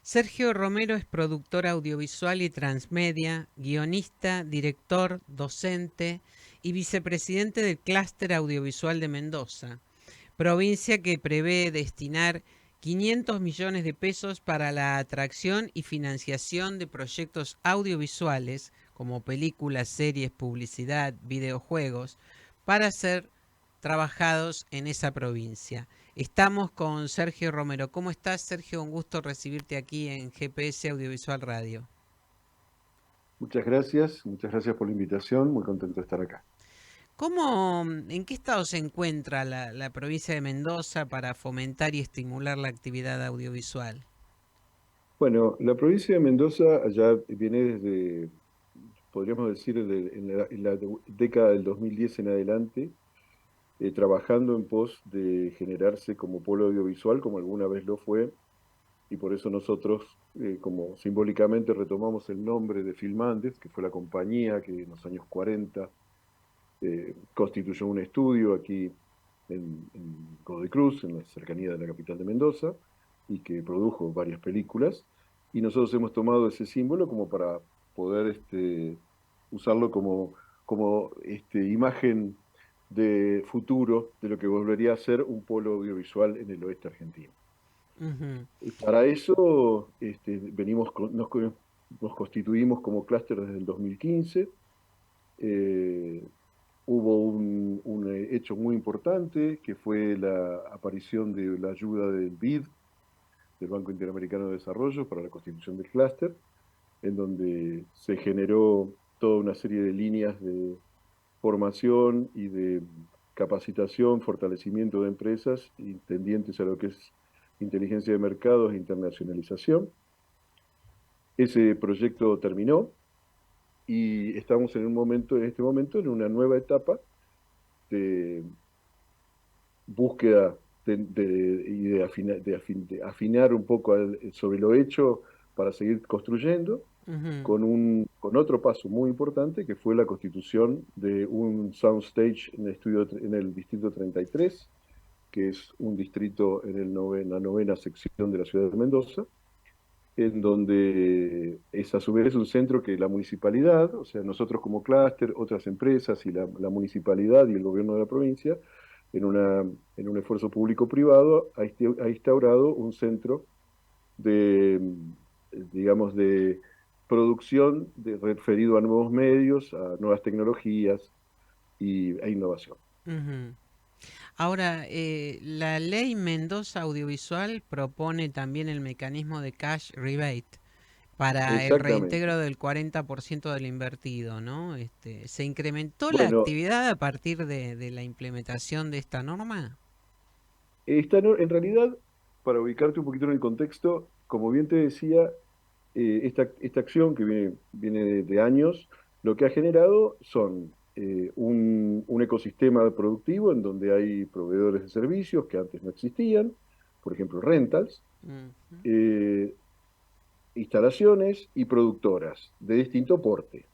Sergio Romero es productor audiovisual y transmedia, guionista, director, docente y vicepresidente del Clúster Audiovisual de Mendoza, provincia que prevé destinar 500 millones de pesos para la atracción y financiación de proyectos audiovisuales como películas, series, publicidad, videojuegos, para ser trabajados en esa provincia. Estamos con Sergio Romero. ¿Cómo estás, Sergio? Un gusto recibirte aquí en GPS Audiovisual Radio. Muchas gracias por la invitación, muy contento de estar acá. ¿En qué estado se encuentra la provincia de Mendoza para fomentar y estimular la actividad audiovisual? Bueno, la provincia de Mendoza ya viene desde, podríamos decir, en la década del 2010 en adelante, trabajando en pos de generarse como polo audiovisual, como alguna vez lo fue, y por eso nosotros, como simbólicamente retomamos el nombre de Filmandes, que fue la compañía que en los años 40 constituyó un estudio aquí en Godoy Cruz, en la cercanía de la capital de Mendoza, y que produjo varias películas, y nosotros hemos tomado ese símbolo como para poder usarlo como imagen de futuro de lo que volvería a ser un polo audiovisual en el oeste argentino. Y para eso nos constituimos como clúster desde el 2015. Hubo un hecho muy importante que fue la aparición de la ayuda del BID, del Banco Interamericano de Desarrollo, para la constitución del clúster, en donde se generó toda una serie de líneas de formación y de capacitación, fortalecimiento de empresas y tendientes a lo que es inteligencia de mercados e internacionalización. Ese proyecto terminó y estamos en este momento en una nueva etapa de búsqueda y de afinar un poco sobre lo hecho para seguir construyendo. Con otro paso muy importante, que fue la constitución de un soundstage en el distrito 33, que es un distrito en la novena sección de la ciudad de Mendoza, en donde es a su vez un centro que la municipalidad, o sea, nosotros como clúster, otras empresas y la municipalidad y el gobierno de la provincia, en un esfuerzo público-privado, ha instaurado un centro de producción referido a nuevos medios, a nuevas tecnologías e innovación. Ahora, la ley Mendoza Audiovisual propone también el mecanismo de cash rebate para el Exactamente. reintegro del 40% del invertido, ¿no? ¿Se incrementó la Bueno, actividad a partir de la implementación de esta norma? en realidad, para ubicarte un poquito en el contexto, como bien te decía, esta acción que viene de años, lo que ha generado son un ecosistema productivo en donde hay proveedores de servicios que antes no existían, por ejemplo, rentals, Ujú. eh, instalaciones y productoras de distinto porte.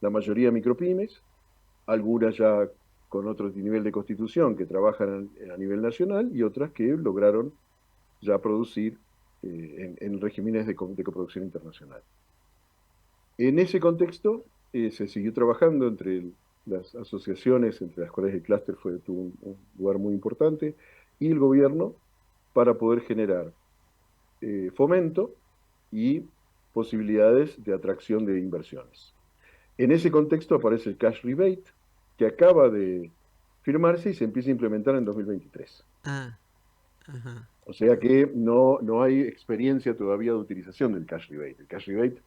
La mayoría micropymes, algunas ya con otro nivel de constitución que trabajan a nivel nacional y otras que lograron ya producir en regímenes de coproducción internacional. En ese contexto se siguió trabajando entre las asociaciones, entre las cuales el clúster tuvo un lugar muy importante, y el gobierno para poder generar fomento y posibilidades de atracción de inversiones. En ese contexto aparece el cash rebate, que acaba de firmarse y se empieza a implementar en 2023. Ah, ajá. O sea que no hay experiencia todavía de utilización del cash rebate. El cash rebate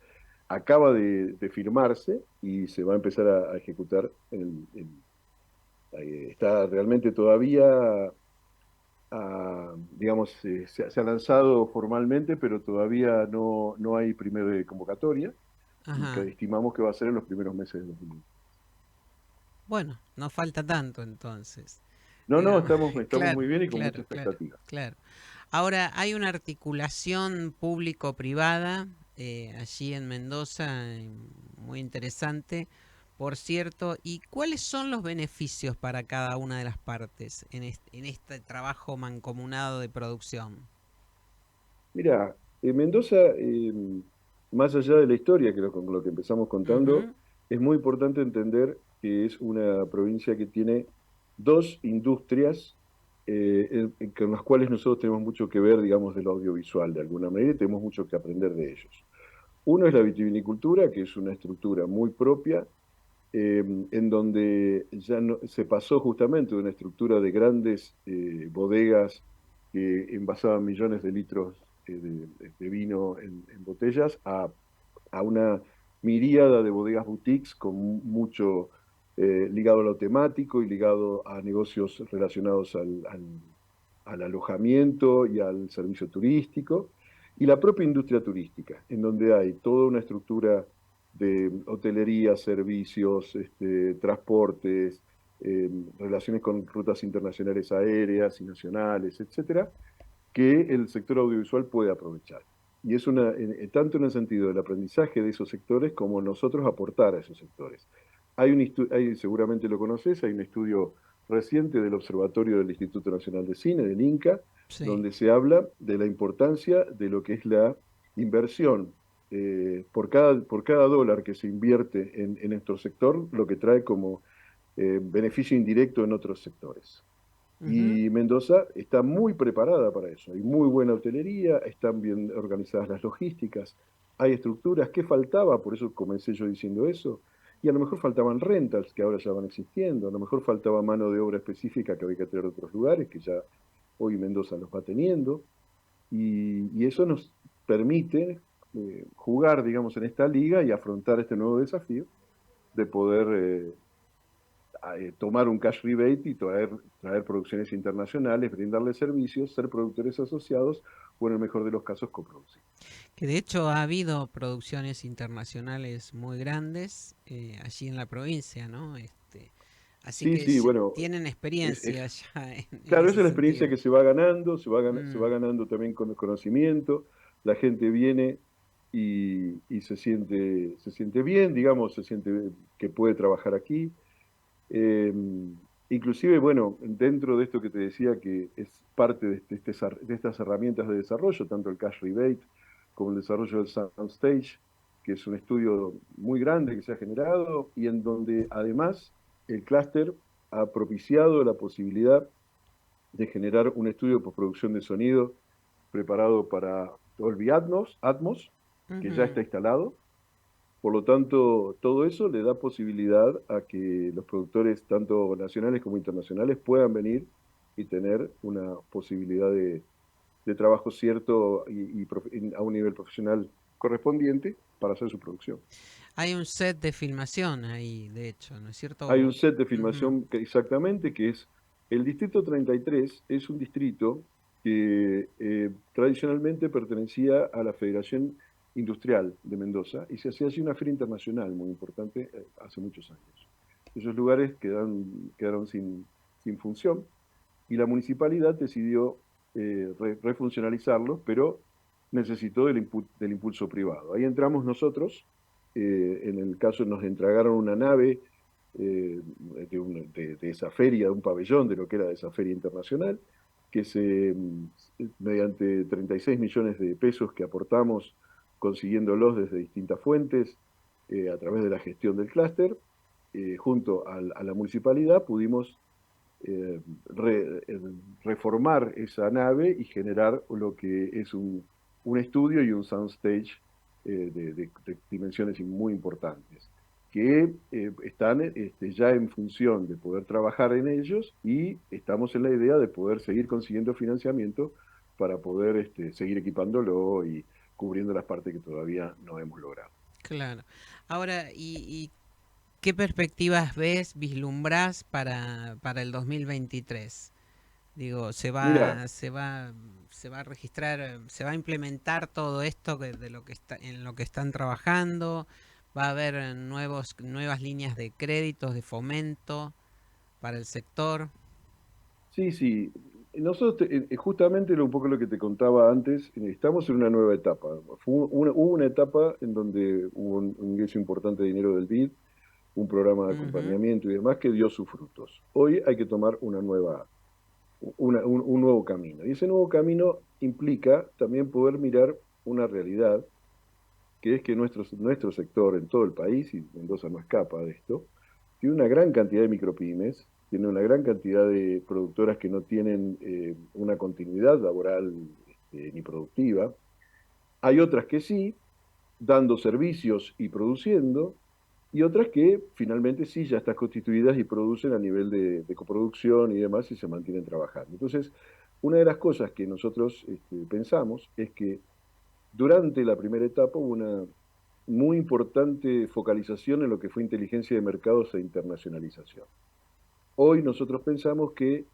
acaba de firmarse y se va a empezar a ejecutar. Está realmente todavía, digamos, se ha lanzado formalmente, pero todavía no hay primera convocatoria y que Ajá. estimamos que va a ser en los primeros meses de 2020. Bueno, no falta tanto entonces, No, digamos. estamos muy Claro, bien y con mucha claro, claro, expectativa. claro. Ahora, hay una articulación público-privada allí en Mendoza, muy interesante, por cierto. ¿Y cuáles son los beneficios para cada una de las partes en este trabajo mancomunado de producción? Mira, en Mendoza, más allá de la historia, que con lo que empezamos contando, Ujú. es muy importante entender que es una provincia que tiene dos industrias con las cuales nosotros tenemos mucho que ver, digamos, de lo audiovisual de alguna manera, y tenemos mucho que aprender de ellos. Uno es la vitivinicultura, que es una estructura muy propia, en donde ya se pasó justamente de una estructura de grandes bodegas que envasaban millones de litros de vino en botellas a una miríada de bodegas boutiques con mucho ligado a lo temático y ligado a negocios relacionados al alojamiento y al servicio turístico, y la propia industria turística, en donde hay toda una estructura de hotelería, servicios, transportes, relaciones con rutas internacionales aéreas y nacionales, etcétera, que el sector audiovisual puede aprovechar. Y es tanto en el sentido del aprendizaje de esos sectores como nosotros aportar a esos sectores. Seguramente lo conoces, hay un estudio reciente del Observatorio del Instituto Nacional de Cine, del INCA, Sí. donde se habla de la importancia de lo que es la inversión por cada dólar que se invierte en nuestro sector, lo que trae como beneficio indirecto en otros sectores. Ujú. Y Mendoza está muy preparada para eso. Hay muy buena hotelería, están bien organizadas las logísticas, hay estructuras. ¿Qué faltaba? Por eso comencé yo diciendo eso. Y a lo mejor faltaban rentals, que ahora ya van existiendo. A lo mejor faltaba mano de obra específica que había que tener de otros lugares, que ya hoy Mendoza los va teniendo. Y eso nos permite jugar, digamos, en esta liga y afrontar este nuevo desafío de poder tomar un cash rebate y traer producciones internacionales, brindarle servicios, ser productores asociados o en el mejor de los casos coproducir. Que de hecho ha habido producciones internacionales muy grandes allí en la provincia, ¿no? Así Sí, que sí, bueno, tienen experiencia ya en claro, esa ese es la experiencia sentido. que se va ganando, se va Mm, ganando también con el conocimiento, la gente viene y se siente bien, digamos, se siente que puede trabajar aquí. Eh, Inclusive, bueno, dentro de esto que te decía que es parte de estas herramientas de desarrollo, tanto el cash rebate como el desarrollo del Soundstage, que es un estudio muy grande que se ha generado y en donde además el clúster ha propiciado la posibilidad de generar un estudio de postproducción de sonido preparado para Dolby Atmos, que ya ujú. está instalado, Por lo tanto, todo eso le da posibilidad a que los productores, tanto nacionales como internacionales, puedan venir y tener una posibilidad de trabajo cierto a un nivel profesional correspondiente para hacer su producción. Hay un set de filmación ahí, de hecho, ¿no es cierto? Hay un set de filmación exactamente, que es el Distrito 33, es un distrito que tradicionalmente pertenecía a la Federación Industrial de Mendoza y se hacía así una feria internacional muy importante hace muchos años. Esos lugares quedaron sin función y la municipalidad decidió refuncionalizarlos, pero necesitó del impulso privado. Ahí entramos nosotros, en el caso nos entregaron una nave de esa feria, de un pabellón de lo que era de esa feria internacional, que mediante 36 millones de pesos que aportamos consiguiéndolos desde distintas fuentes, a través de la gestión del clúster, junto a la municipalidad pudimos reformar esa nave y generar lo que es un estudio y un soundstage de dimensiones muy importantes, que están ya en función de poder trabajar en ellos y estamos en la idea de poder seguir consiguiendo financiamiento para poder seguir equipándolo y cubriendo las partes que todavía no hemos logrado. Claro. Ahora, ¿y qué perspectivas vislumbrás para el 2023? Digo, se va a registrar, se va a implementar todo esto en lo que están trabajando, va a haber nuevas líneas de créditos, de fomento para el sector. Sí. Nosotros, justamente un poco lo que te contaba antes, estamos en una nueva etapa. Hubo una etapa en donde hubo un ingreso importante de dinero del BID, un programa de acompañamiento y demás que dio sus frutos. Hoy hay que tomar un nuevo camino. Y ese nuevo camino implica también poder mirar una realidad, que es que nuestro sector en todo el país, y Mendoza no escapa de esto, tiene una gran cantidad de micropymes, tiene una gran cantidad de productoras que no tienen una continuidad laboral ni productiva. Hay otras que sí, dando servicios y produciendo, y otras que finalmente sí ya están constituidas y producen a nivel de coproducción y demás y se mantienen trabajando. Entonces, una de las cosas que nosotros pensamos es que durante la primera etapa hubo una muy importante focalización en lo que fue inteligencia de mercados e internacionalización. Hoy nosotros pensamos que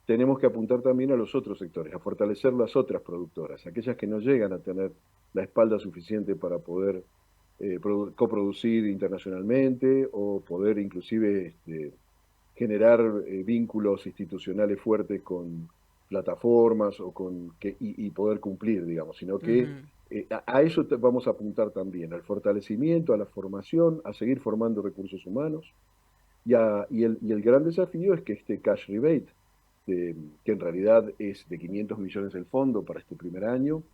tenemos que apuntar también a los otros sectores, a fortalecer las otras productoras, aquellas que no llegan a tener la espalda suficiente para poder coproducir internacionalmente o poder inclusive generar vínculos institucionales fuertes con plataformas y poder cumplir, digamos, sino que a eso vamos a apuntar también, al fortalecimiento, a la formación, a seguir formando recursos humanos y el gran desafío es que este cash rebate, que en realidad es de 500 millones el fondo para este primer año,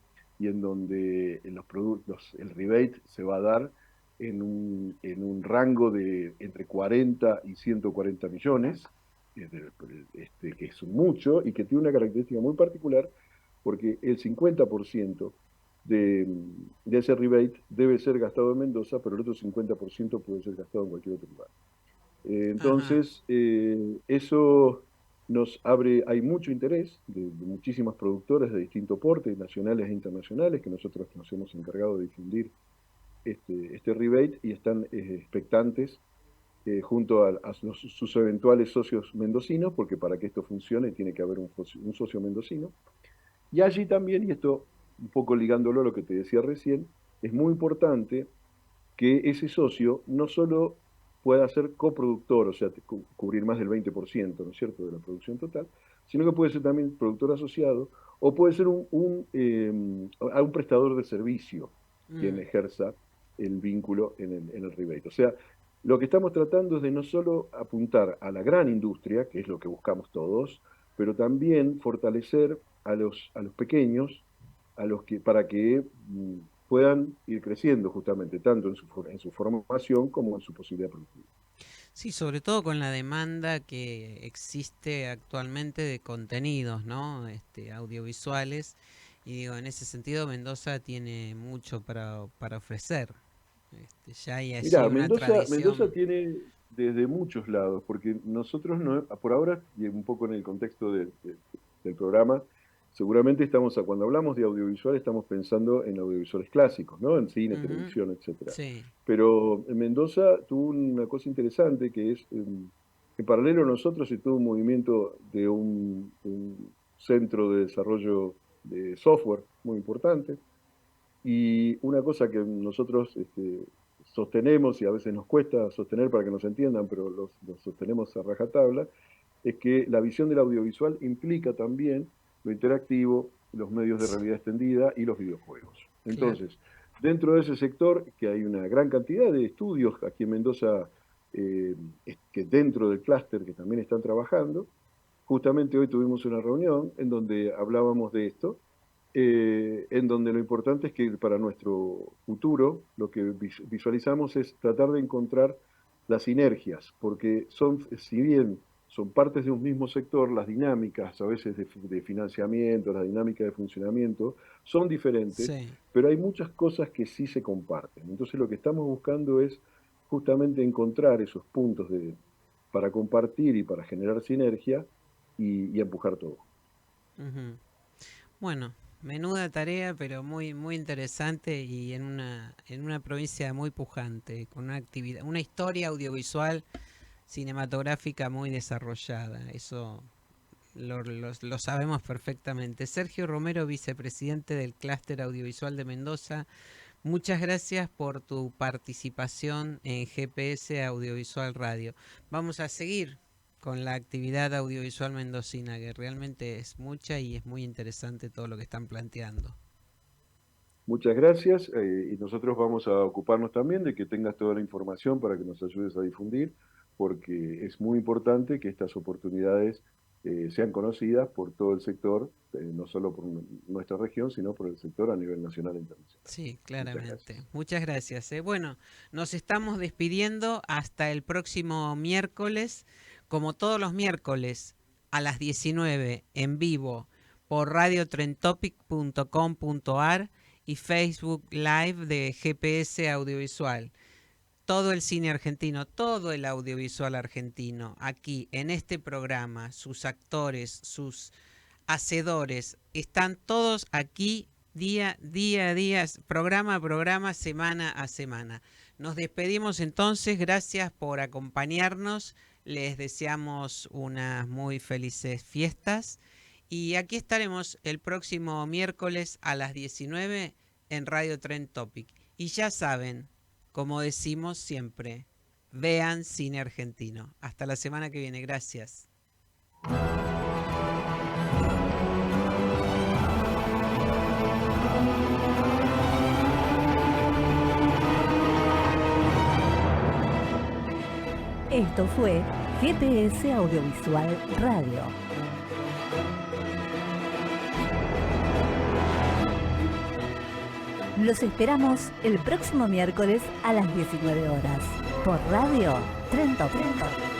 y en donde el rebate se va a dar en un rango de entre 40 y 140 millones, que es mucho y que tiene una característica muy particular, porque el 50% de ese rebate debe ser gastado en Mendoza, pero el otro 50% puede ser gastado en cualquier otro lugar. Entonces, eso nos abre, hay mucho interés de muchísimas productoras de distinto porte, nacionales e internacionales, que nosotros nos hemos encargado de difundir este rebate y están expectantes junto a sus eventuales socios mendocinos, porque para que esto funcione tiene que haber un socio mendocino. Y allí también, y esto un poco ligándolo a lo que te decía recién, es muy importante que ese socio no solo pueda ser coproductor, o sea, cubrir más del 20%, ¿no es cierto?, de la producción total, sino que puede ser también productor asociado, o puede ser un prestador de servicio quien ejerza el vínculo en el rebate. O sea, lo que estamos tratando es de no solo apuntar a la gran industria, que es lo que buscamos todos, pero también fortalecer a los pequeños, para que puedan ir creciendo justamente, tanto en su formación como en su posibilidad productiva. Sí, sobre todo con la demanda que existe actualmente de contenidos, ¿no? Audiovisuales, y digo, en ese sentido Mendoza tiene mucho para ofrecer. Ya hay allí Mirá, una tradición. Mendoza tiene desde muchos lados, porque nosotros no, por ahora, y un poco en el contexto del programa, seguramente cuando hablamos de audiovisual estamos pensando en audiovisuales clásicos, ¿no? En cine, televisión, etcétera. Sí. Pero en Mendoza tuvo una cosa interesante que es, en paralelo a nosotros se tuvo un movimiento de un centro de desarrollo de software muy importante, y una cosa que nosotros sostenemos, y a veces nos cuesta sostener para que nos entiendan, pero lo sostenemos a rajatabla, es que la visión del audiovisual implica también lo interactivo, los medios de realidad extendida y los videojuegos. Entonces, dentro de ese sector, que hay una gran cantidad de estudios aquí en Mendoza, que dentro del clúster que también están trabajando, justamente hoy tuvimos una reunión en donde hablábamos de esto, en donde lo importante es que para nuestro futuro lo que visualizamos es tratar de encontrar las sinergias, porque si bien son partes de un mismo sector, las dinámicas a veces de financiamiento, las dinámicas de funcionamiento son diferentes, pero hay muchas cosas que sí se comparten. Entonces lo que estamos buscando es justamente encontrar esos puntos para compartir y para generar sinergia y empujar todo. Bueno, menuda tarea, pero muy muy interesante, y en una provincia muy pujante, con una historia audiovisual cinematográfica muy desarrollada. Eso lo sabemos perfectamente. Sergio Romero, vicepresidente del Clúster Audiovisual de Mendoza, muchas gracias por tu participación en GPS Audiovisual Radio. Vamos a seguir con la actividad audiovisual mendocina, que realmente es mucha y es muy interesante todo lo que están planteando. Muchas gracias, y nosotros vamos a ocuparnos también de que tengas toda la información para que nos ayudes a difundir, porque es muy importante que estas oportunidades sean conocidas por todo el sector, no solo por nuestra región, sino por el sector a nivel nacional e internacional. Sí, claramente. Muchas gracias. Bueno, nos estamos despidiendo hasta el próximo miércoles, como todos los miércoles a las 19 en vivo por radiotrentopic.com.ar y Facebook Live de GPS Audiovisual. Todo el cine argentino, todo el audiovisual argentino, aquí en este programa, sus actores, sus hacedores, están todos aquí día a día, programa a programa, semana a semana. Nos despedimos entonces, gracias por acompañarnos, les deseamos unas muy felices fiestas y aquí estaremos el próximo miércoles a las 19 en Radio Trend Topic. Y ya saben, como decimos siempre, vean cine argentino. Hasta la semana que viene. Gracias. Esto fue GPS Audiovisual Radio. Los esperamos el próximo miércoles a las 19 horas por Radio Trend Topic.